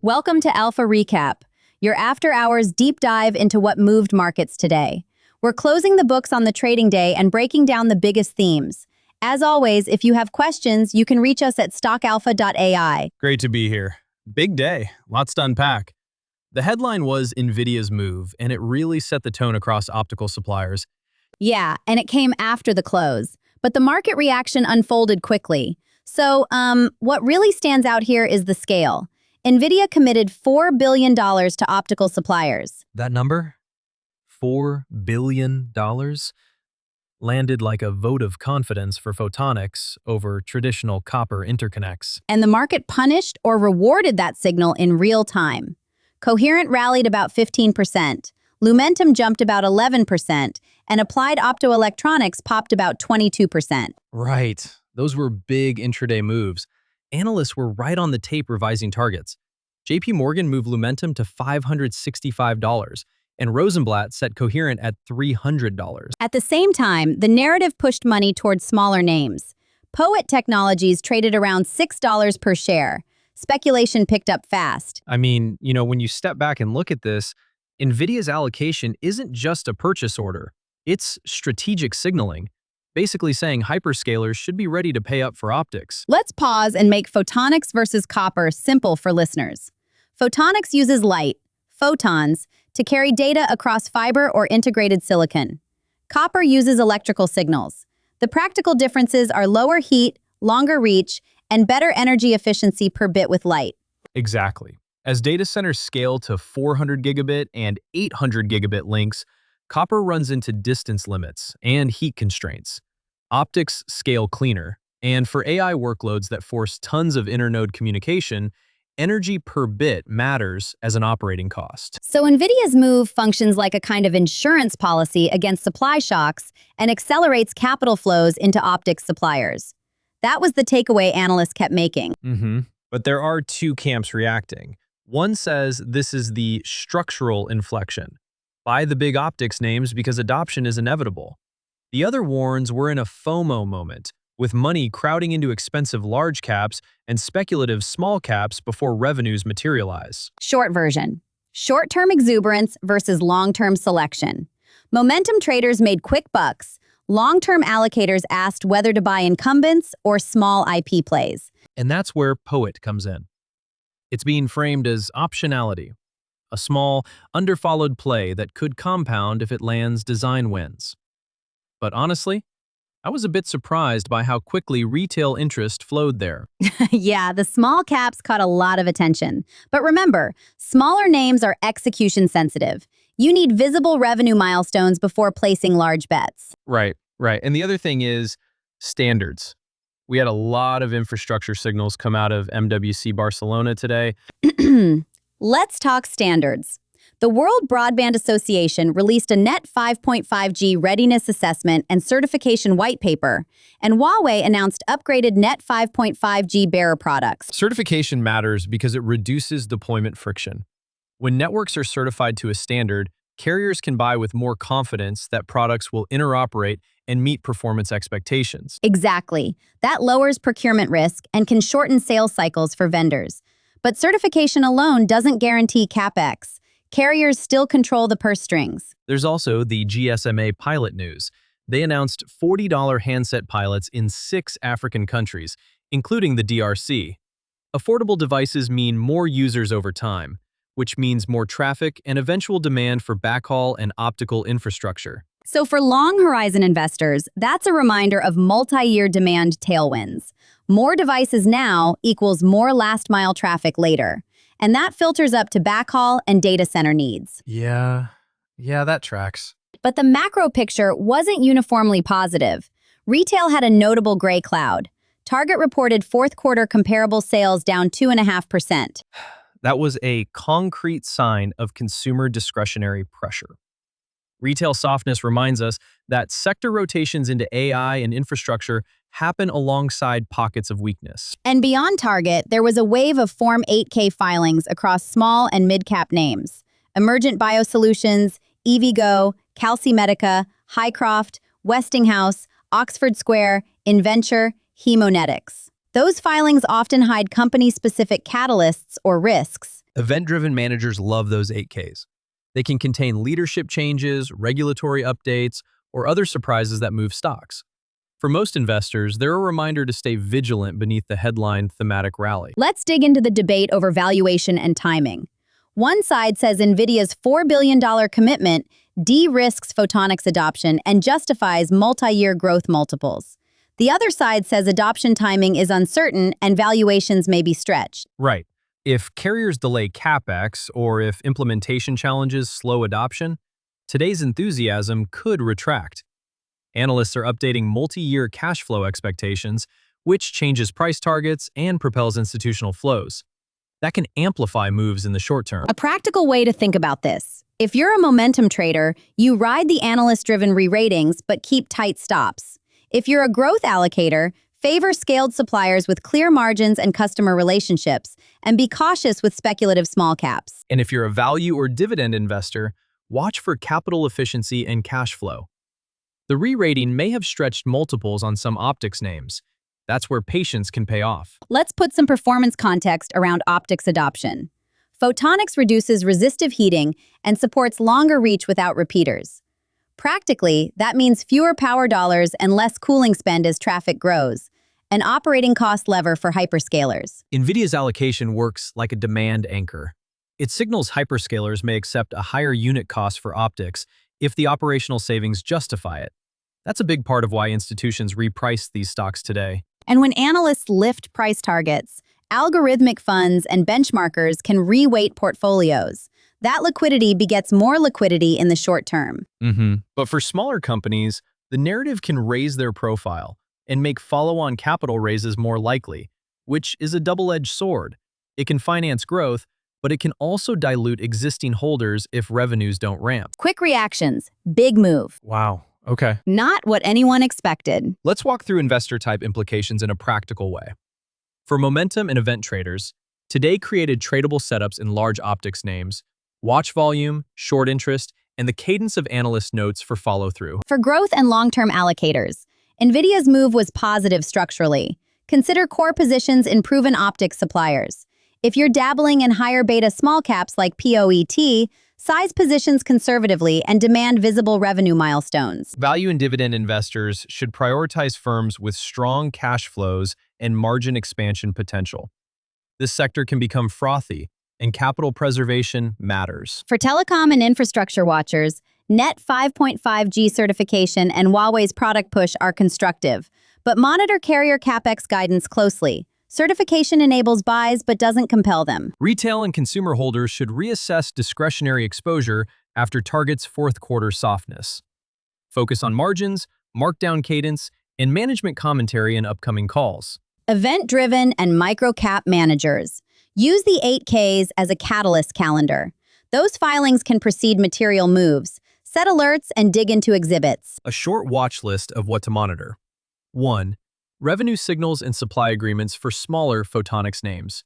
Welcome to Alpha Recap, your after-hours deep dive into what moved markets today. We're closing the books on the trading day and breaking down the biggest themes. As always, if you have questions, you can reach us at stockalpha.ai. Great to be here. Big day, lots to unpack. The headline was Nvidia's move, and it really set the tone across optical suppliers. Yeah, and it came after the close, but the market reaction unfolded quickly. So, what really stands out here is the scale. Nvidia committed $4 billion to optical suppliers. That number, $4 billion, landed like a vote of confidence for Photonics over traditional copper interconnects. And the market punished or rewarded that signal in real time. Coherent rallied about 15%, Lumentum jumped about 11%, and Applied Optoelectronics popped about 22%. Right. Those were big intraday moves. Analysts were right on the tape revising targets. JP Morgan moved Lumentum to $565, and Rosenblatt set Coherent at $300. At the same time, the narrative pushed money towards smaller names. Poet Technologies traded around $6 per share. Speculation picked up fast. I mean, when you step back and look at this, Nvidia's allocation isn't just a purchase order. It's strategic signaling, basically saying hyperscalers should be ready to pay up for optics. Let's pause and make photonics versus copper simple for listeners. Photonics uses light, photons, to carry data across fiber or integrated silicon. Copper uses electrical signals. The practical differences are lower heat, longer reach, and better energy efficiency per bit with light. Exactly. As data centers scale to 400 gigabit and 800 gigabit links, copper runs into distance limits and heat constraints. Optics scale cleaner, and for AI workloads that force tons of internode communication, energy per bit matters as an operating cost. So Nvidia's move functions like a kind of insurance policy against supply shocks and accelerates capital flows into optics suppliers. That was the takeaway analysts kept making. But there are two camps reacting. One says this is the structural inflection. Buy the big optics names because adoption is inevitable. The other warns we're in a FOMO moment, with money crowding into expensive large caps and speculative small caps before revenues materialize. Short version. Short-term exuberance versus long-term selection. Momentum traders made quick bucks. Long-term allocators asked whether to buy incumbents or small IP plays. And that's where Poet comes in. It's being framed as optionality, a small, underfollowed play that could compound if it lands design wins. But honestly, I was a bit surprised by how quickly retail interest flowed there. Yeah, the small caps caught a lot of attention. But remember, smaller names are execution sensitive. You need visible revenue milestones before placing large bets. Right. And the other thing is standards. We had a lot of infrastructure signals come out of MWC Barcelona today. Let's talk standards. The World Broadband Association released a Net5.5G readiness assessment and certification white paper, and Huawei announced upgraded Net5.5G bearer products. Certification matters because it reduces deployment friction. When networks are certified to a standard, carriers can buy with more confidence that products will interoperate and meet performance expectations. Exactly. That lowers procurement risk and can shorten sales cycles for vendors. But certification alone doesn't guarantee CapEx. Carriers still control the purse strings. There's also the GSMA pilot news. They announced $40 handset pilots in 6 African countries, including the DRC. Affordable devices mean more users over time, which means more traffic and eventual demand for backhaul and optical infrastructure. So for long-horizon investors, that's a reminder of multi-year demand tailwinds. More devices now equals more last-mile traffic later. And that filters up to backhaul and data center needs. Yeah, that tracks. But the macro picture wasn't uniformly positive. Retail had a notable gray cloud. Target reported fourth quarter comparable sales down 2.5%. That was a concrete sign of consumer discretionary pressure. Retail softness reminds us that sector rotations into AI and infrastructure happen alongside pockets of weakness. And beyond Target, there was a wave of Form 8K filings across small and mid-cap names. Emergent Biosolutions, EVgo, Calcimedica, Highcroft, Westinghouse, Oxford Square, Inventure, Hemonetics. Those filings often hide company-specific catalysts or risks. Event-driven managers love those 8Ks. They can contain leadership changes, regulatory updates, or other surprises that move stocks. For most investors, they're a reminder to stay vigilant beneath the headline thematic rally. Let's dig into the debate over valuation and timing. One side says Nvidia's $4 billion commitment de-risks photonics adoption and justifies multi-year growth multiples. The other side says adoption timing is uncertain and valuations may be stretched. Right. If carriers delay CapEx or if implementation challenges slow adoption, today's enthusiasm could retract. Analysts are updating multi-year cash flow expectations, which changes price targets and propels institutional flows. That can amplify moves in the short term. A practical way to think about this. If you're a momentum trader, you ride the analyst-driven re-ratings but keep tight stops. If you're a growth allocator, favor scaled suppliers with clear margins and customer relationships, and be cautious with speculative small caps. And if you're a value or dividend investor, watch for capital efficiency and cash flow. The re-rating may have stretched multiples on some optics names. That's where patience can pay off. Let's put some performance context around optics adoption. Photonics reduces resistive heating and supports longer reach without repeaters. Practically, that means fewer power dollars and less cooling spend as traffic grows, an operating cost lever for hyperscalers. Nvidia's allocation works like a demand anchor. It signals hyperscalers may accept a higher unit cost for optics if the operational savings justify it. That's a big part of why institutions reprice these stocks today. And when analysts lift price targets, algorithmic funds and benchmarkers can re-weight portfolios. That liquidity begets more liquidity in the short term. But for smaller companies, the narrative can raise their profile and make follow-on capital raises more likely, which is a double-edged sword. It can finance growth, but it can also dilute existing holders if revenues don't ramp. Quick reactions, big move. Wow. Okay. Not what anyone expected. Let's walk through investor-type implications in a practical way. For momentum and event traders, today created tradable setups in large optics names, watch volume, short interest, and the cadence of analyst notes for follow-through. For growth and long-term allocators, Nvidia's move was positive structurally. Consider core positions in proven optics suppliers. If you're dabbling in higher beta small caps like POET, size positions conservatively and demand visible revenue milestones. Value and dividend investors should prioritize firms with strong cash flows and margin expansion potential. This sector can become frothy, and capital preservation matters. For telecom and infrastructure watchers, Net5.5G certification and Huawei's product push are constructive, but monitor carrier CapEx guidance closely. Certification enables buys but doesn't compel them. Retail and consumer holders should reassess discretionary exposure after Target's fourth quarter softness. Focus on margins, markdown cadence, and management commentary in upcoming calls. Event-driven and micro-cap managers. Use the 8Ks as a catalyst calendar. Those filings can precede material moves, set alerts, and dig into exhibits. A short watch list of what to monitor. 1. Revenue signals and supply agreements for smaller photonics names.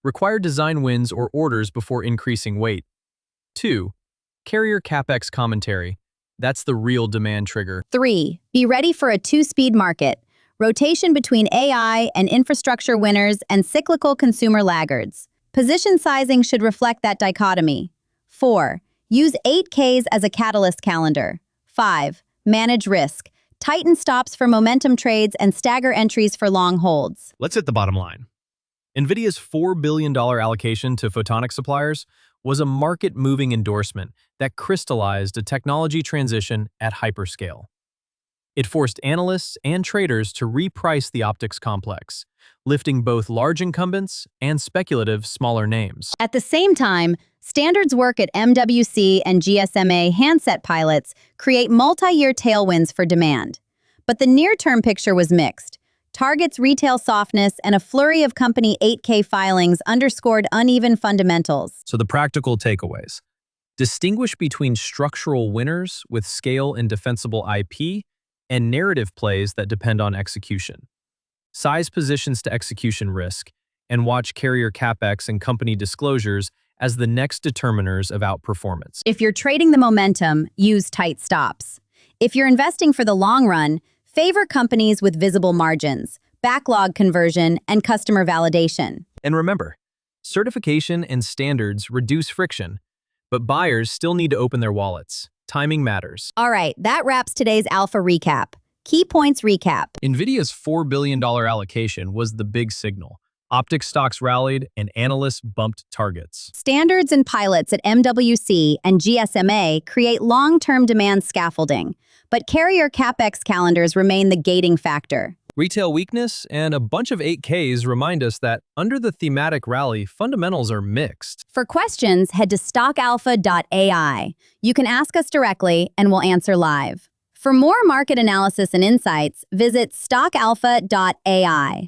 Require design wins or orders before increasing weight. 2. Carrier CapEx commentary. That's the real demand trigger. 3. Be ready for a two-speed market. Rotation between AI and infrastructure winners and cyclical consumer laggards. Position sizing should reflect that dichotomy. 4. Use 8Ks as a catalyst calendar. 5. Manage risk. Tighten stops for momentum trades and stagger entries for long holds. Let's hit the bottom line. Nvidia's $4 billion allocation to photonics suppliers was a market-moving endorsement that crystallized a technology transition at hyperscale. It forced analysts and traders to reprice the optics complex, lifting both large incumbents and speculative smaller names. At the same time, standards work at MWC and GSMA handset pilots create multi-year tailwinds for demand. But the near-term picture was mixed. Target's retail softness and a flurry of company 8K filings underscored uneven fundamentals. So the practical takeaways. Distinguish between structural winners with scale and defensible IP and narrative plays that depend on execution. Size positions to execution risk, and watch carrier CapEx and company disclosures as the next determiners of outperformance. If you're trading the momentum, use tight stops. If you're investing for the long run, favor companies with visible margins, backlog conversion, and customer validation. And remember, Certification and standards reduce friction, but buyers still need to open their wallets. Timing matters. All right, that wraps today's Alpha recap. Key points recap. Nvidia's $4 billion allocation was the big signal. Optics stocks rallied and analysts bumped targets. Standards and pilots at MWC and GSMA create long-term demand scaffolding, but carrier CapEx calendars remain the gating factor. Retail weakness and a bunch of 8Ks remind us that under the thematic rally, fundamentals are mixed. For questions, head to stockalpha.ai. You can ask us directly and we'll answer live. For more market analysis and insights, visit stockalpha.ai.